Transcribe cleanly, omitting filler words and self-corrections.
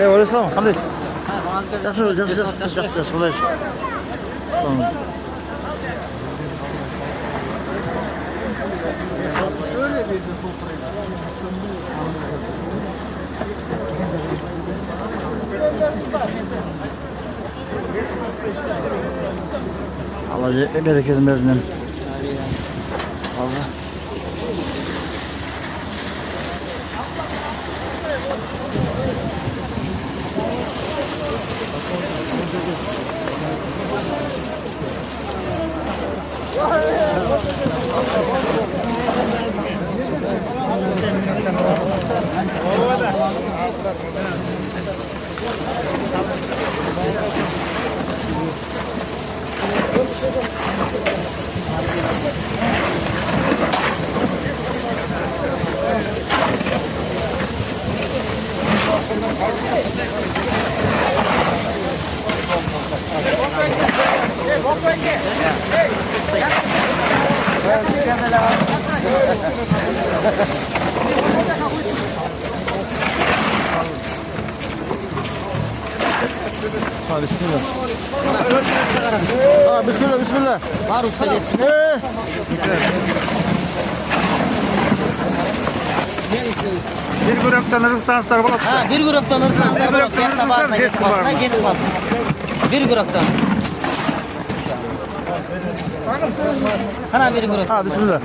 Olasın, qanday? Yaxshi, xudo. Allah bereketin versin. Allah. Bismillah. Bismillah. Harus saja. Bir gruptan ırkstanlar болады. Ha, bir gruptan ırkstanlar болады. Yatta barına getmez. Bir gruptan. Ana bir grup. Ha, bismillah.